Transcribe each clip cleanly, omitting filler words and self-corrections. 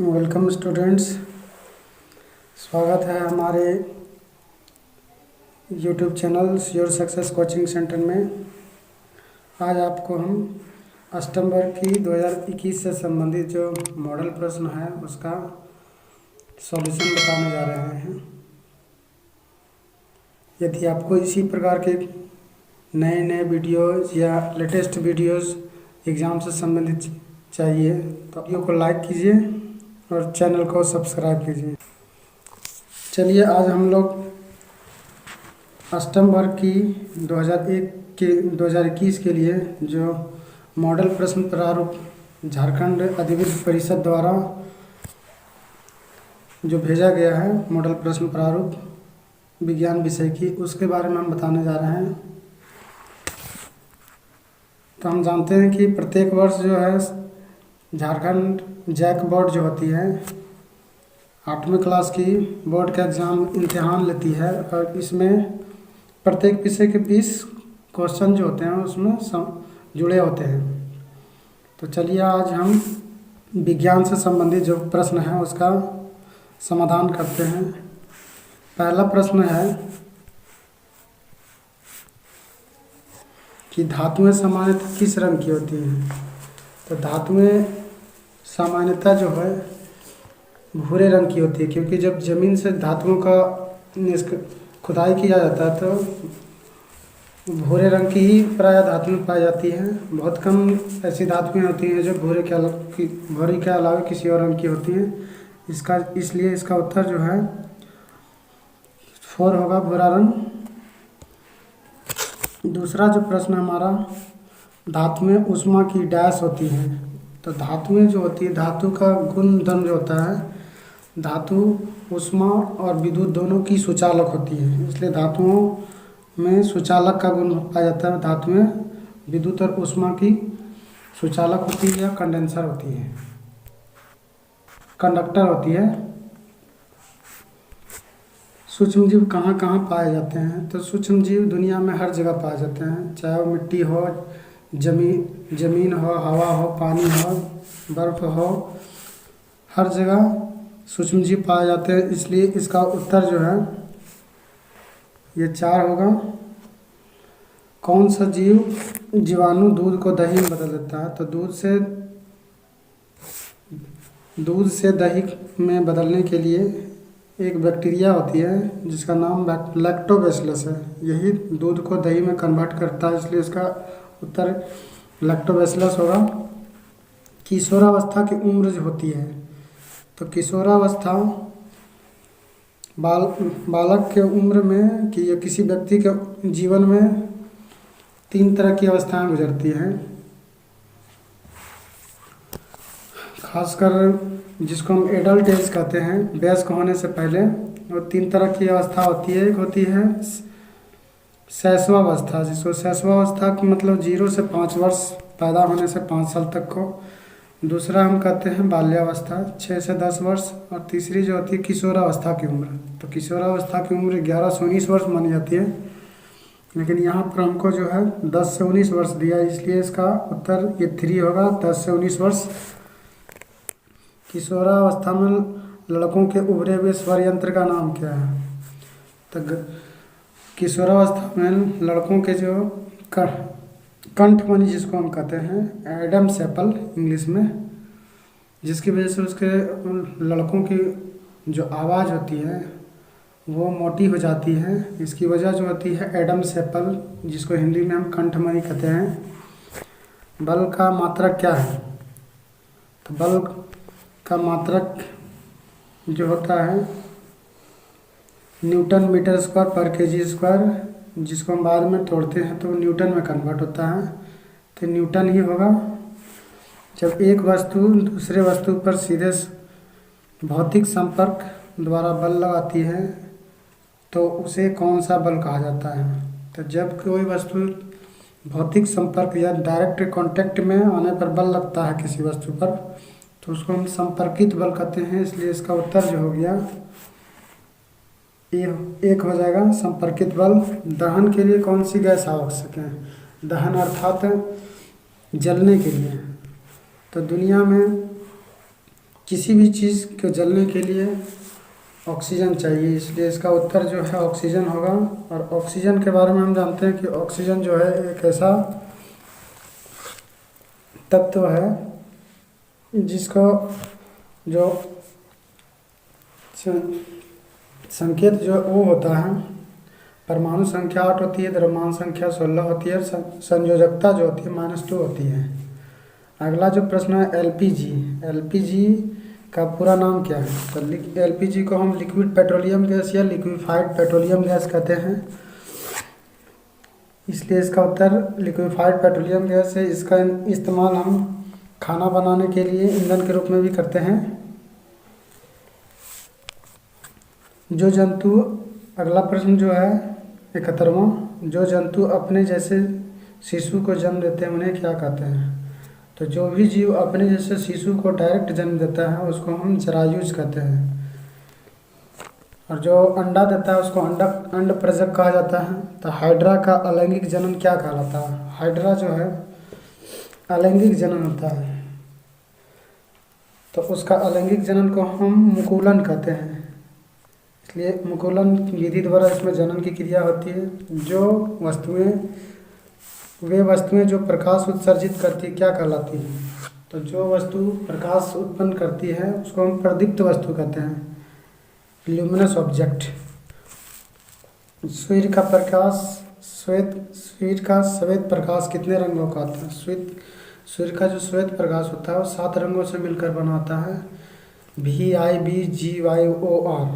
Welcome students. स्वागत है हमारे YouTube channel your success coaching centre में। आज आपको हम अष्टम वर्ग की 2021 से संबंधित जो मॉडल प्रश्न है उसका सॉल्यूशन बताने जा रहे हैं। यदि आपको इसी प्रकार के नए नए वीडियोज़ या लेटेस्ट वीडियोज़ एग्ज़ाम से संबंधित चाहिए तो वीडियो को लाइक कीजिए और चैनल को सब्सक्राइब कीजिए। चलिए आज हम लोग अष्टम वर्ग की 2021 के लिए जो मॉडल प्रश्न प्रारूप झारखंड अधिविद्य परिषद द्वारा जो भेजा गया है मॉडल प्रश्न प्रारूप विज्ञान विषय की, उसके बारे में हम बताने जा रहे हैं। तो हम जानते हैं कि प्रत्येक वर्ष जो है झारखंड जैक बोर्ड जो होती है 8वीं क्लास की बोर्ड का एग्ज़ाम इम्तिहान लेती है और इसमें प्रत्येक विषय के 20 क्वेश्चन जो होते हैं उसमें जुड़े होते हैं। तो चलिए आज हम विज्ञान से संबंधित जो प्रश्न है उसका समाधान करते हैं। पहला प्रश्न है कि धातुएं सामान्यतः किस रंग की होती हैं। तो धातुएं सामान्यतः जो है भूरे रंग की होती है, क्योंकि जब ज़मीन से धातुओं का खुदाई किया जाता है तो भूरे रंग की ही प्रायः धातुएं पाई जाती हैं। बहुत कम ऐसी धातुएं होती हैं जो भूरे के अलावा किसी और रंग की होती हैं। इसलिए इसका उत्तर जो है 4 होगा, भूरा रंग। दूसरा जो प्रश्न हमारा, धातुएं ऊष्मा की डैश होती हैं। तो धातुएं जो होती है, धातु का गुण धर्म जो होता है, धातु ऊष्मा और विद्युत दोनों की सुचालक होती है, इसलिए धातुओं में सुचालक का गुण पाया जाता है। धातुएं विद्युत और ऊष्मा की सुचालक होती है या कंडेंसर होती है, कंडक्टर होती है। सूक्ष्म जीव कहाँ कहाँ पाए जाते हैं। तो सूक्ष्म जीव दुनिया में हर जगह पाए जाते हैं, चाहे वो मिट्टी हो, जमीन हो, हवा हो, पानी हो, बर्फ हो, हर जगह सूक्ष्म जीव पाए जाते हैं। इसलिए इसका उत्तर जो है ये 4 होगा। कौन सा जीवाणु दूध को दही में बदल देता है। तो दूध से दही में बदलने के लिए एक बैक्टीरिया होती है जिसका नाम लैक्टोबैसिलस है, यही दूध को दही में कन्वर्ट करता है, इसलिए इसका उत्तर लैक्टोबैसिलस होगा। किशोरावस्था की उम्र जो होती है, तो किशोरावस्था बालक के उम्र में कि या किसी व्यक्ति के जीवन में 3 तरह की अवस्थाएं गुजरती हैं, खासकर जिसको हम एडल्ट एज कहते हैं, वयस्क होने से पहले। और 3 तरह की अवस्था होती है। एक होती है शैशवावस्था, जिसको शैशवावस्था की मतलब 0 से 5 वर्ष, पैदा होने से 5 साल तक को। दूसरा हम कहते हैं बाल्यावस्था 6 से 10 वर्ष। और तीसरी जो होती है किशोरावस्था की उम्र। तो किशोरावस्था की उम्र 11 से 19 वर्ष मानी जाती है, लेकिन यहाँ पर हमको जो है 10 से 19 वर्ष दिया, इसलिए इसका उत्तर ये 3 होगा, 10 से 19 वर्ष। किशोरावस्था में लड़कों के उभरे हुए स्वर यंत्र का नाम क्या है। तो किशोरावस्था में लड़कों के जो कंठमणि जिसको हम कहते हैं, एडम्स एप्पल इंग्लिश में, जिसकी वजह से उसके लड़कों की जो आवाज़ होती है वो मोटी हो जाती है। इसकी वजह जो होती है एडम्स एप्पल, जिसको हिंदी में हम कंठमणि कहते हैं। बल का मात्रक क्या है। तो बल का मात्रक जो होता है न्यूटन मीटर स्क्वायर पर केजी स्क्वायर, जिसको हम बाद में तोड़ते हैं तो न्यूटन में कन्वर्ट होता है, तो न्यूटन ही होगा। जब एक वस्तु दूसरे वस्तु पर सीधे भौतिक संपर्क द्वारा बल लगाती है तो उसे कौन सा बल कहा जाता है। तो जब कोई वस्तु भौतिक संपर्क या डायरेक्ट कांटेक्ट में आने पर बल लगता है किसी वस्तु पर, तो उसको हम संपर्कित बल कहते हैं। इसलिए इसका उत्तर जो हो गया ये 1 हो जाएगा, संपर्कित बल। दहन के लिए कौन सी गैस आवश्यक है। दहन अर्थात जलने के लिए। तो दुनिया में किसी भी चीज़ को जलने के लिए ऑक्सीजन चाहिए, इसलिए इसका उत्तर जो है ऑक्सीजन होगा। और ऑक्सीजन के बारे में हम जानते हैं कि ऑक्सीजन जो है एक ऐसा तत्व है जिसको जो संकेत जो वो होता है, परमाणु संख्या 8 होती है, द्रव्यमान संख्या 16 होती है, संयोजकता जो होती है -2 होती है। अगला जो प्रश्न है एलपीजी। एलपीजी का पूरा नाम क्या है? तो एलपीजी को हम लिक्विड पेट्रोलियम गैस या लिक्विफाइड पेट्रोलियम गैस कहते हैं, इसलिए इसका उत्तर लिक्विफाइड पेट्रोलियम गैस है। इसका इस्तेमाल हम खाना बनाने के लिए ईंधन के रूप में भी करते हैं। जो जंतु, अगला प्रश्न जो है 71वां, जो जंतु अपने जैसे शिशु को जन्म देते हैं उन्हें क्या कहते हैं? तो जो भी जीव अपने जैसे शिशु को डायरेक्ट जन्म देता है उसको हम जरायुज कहते हैं। और जो अंडा देता है उसको अंडप्रजक कहा जाता है। तो हाइड्रा का अलैंगिक जनन क्या कहलाता है? हाइड्रा जो है अलैंगिक जनन होता है, तो उसका अलैंगिक जनन को हम मुकुलन कहते हैं, इसलिए मुकुलन विधि द्वारा इसमें जनन की क्रिया होती है। वे वस्तुएं जो प्रकाश उत्सर्जित करती क्या कहलाती हैं? तो जो वस्तु प्रकाश उत्पन्न करती है उसको हम प्रदीप्त वस्तु कहते हैं, ल्यूमिनस ऑब्जेक्ट। सूर्य का श्वेत प्रकाश कितने रंगों का होता है? सूर्य का जो श्वेत प्रकाश होता है वो 7 रंगों से मिलकर बना होता है, VIBGYOR।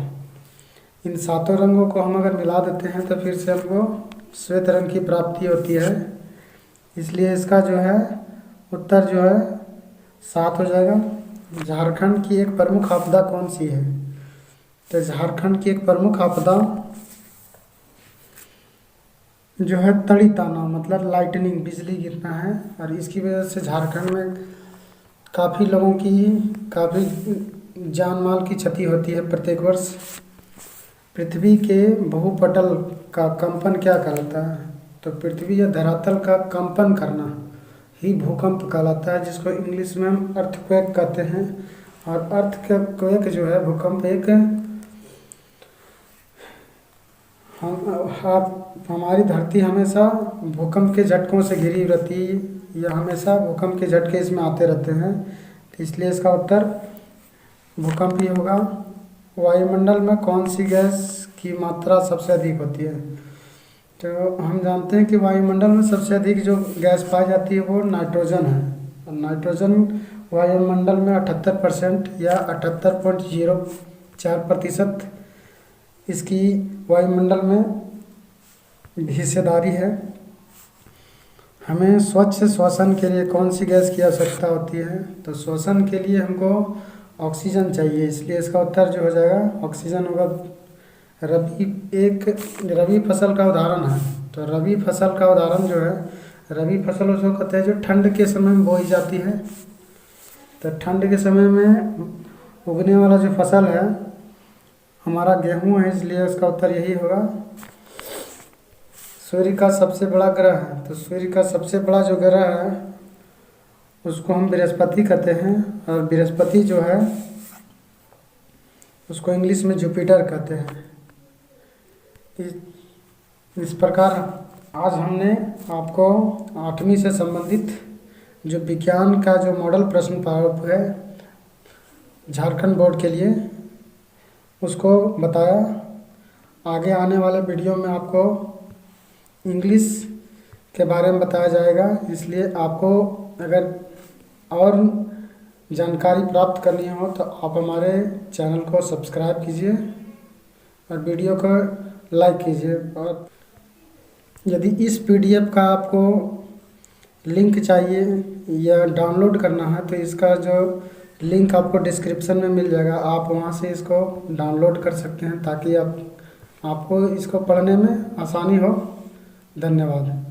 इन 7 रंगों को हम अगर मिला देते हैं तो फिर से हमको श्वेत रंग की प्राप्ति होती है, इसलिए इसका जो है उत्तर जो है 7 हो जाएगा। झारखंड की एक प्रमुख आपदा कौन सी है? तो झारखंड की एक प्रमुख आपदा जो है तड़ीताना, मतलब लाइटनिंग, बिजली गिरना है। और इसकी वजह से झारखंड में काफ़ी लोगों की काफ़ी जान माल की क्षति होती है प्रत्येक वर्ष। पृथ्वी के बहुपटल का कंपन क्या कहलाता है? तो पृथ्वी या धरातल का कंपन करना ही भूकंप कहलाता है, जिसको इंग्लिश में हम अर्थक्वेक कहते हैं। और अर्थक्वेक जो है भूकंप एक हमारी धरती हमेशा भूकंप के झटकों से घिरी रहती है, या हमेशा भूकंप के झटके इसमें आते रहते हैं, तो इसलिए इसका उत्तर भूकंप ही होगा। वायुमंडल में कौन सी गैस की मात्रा सबसे अधिक होती है? तो हम जानते हैं कि वायुमंडल में सबसे अधिक जो गैस पाई जाती है वो नाइट्रोजन है। और नाइट्रोजन वायुमंडल में 78% या 78.04% इसकी वायुमंडल में हिस्सेदारी है। हमें स्वच्छ श्वसन के लिए कौन सी गैस की आवश्यकता होती है? तो श्वसन के लिए हमको ऑक्सीजन चाहिए, इसलिए इसका उत्तर जो हो जाएगा ऑक्सीजन होगा। रबी फसल का उदाहरण है। तो रबी फसल का उदाहरण जो है, रबी फसल उसको कहते हैं जो ठंड के समय में बोई जाती है। तो ठंड के समय में उगने वाला जो फसल है हमारा गेहूँ है, इसलिए इसका उत्तर यही होगा। सूर्य का सबसे बड़ा ग्रह है। तो सूर्य का सबसे बड़ा जो ग्रह है उसको हम बृहस्पति कहते हैं, और बृहस्पति जो है उसको इंग्लिश में जुपिटर कहते हैं। इस प्रकार आज हमने आपको 8वीं से संबंधित जो विज्ञान का जो मॉडल प्रश्न प्रारूप है झारखंड बोर्ड के लिए उसको बताया। आगे आने वाले वीडियो में आपको इंग्लिश के बारे में बताया जाएगा, इसलिए आपको अगर और जानकारी प्राप्त करनी हो तो आप हमारे चैनल को सब्सक्राइब कीजिए और वीडियो को लाइक कीजिए। और यदि इस PDF का आपको लिंक चाहिए या डाउनलोड करना है तो इसका जो लिंक आपको डिस्क्रिप्शन में मिल जाएगा, आप वहां से इसको डाउनलोड कर सकते हैं ताकि आपको इसको पढ़ने में आसानी हो। धन्यवाद।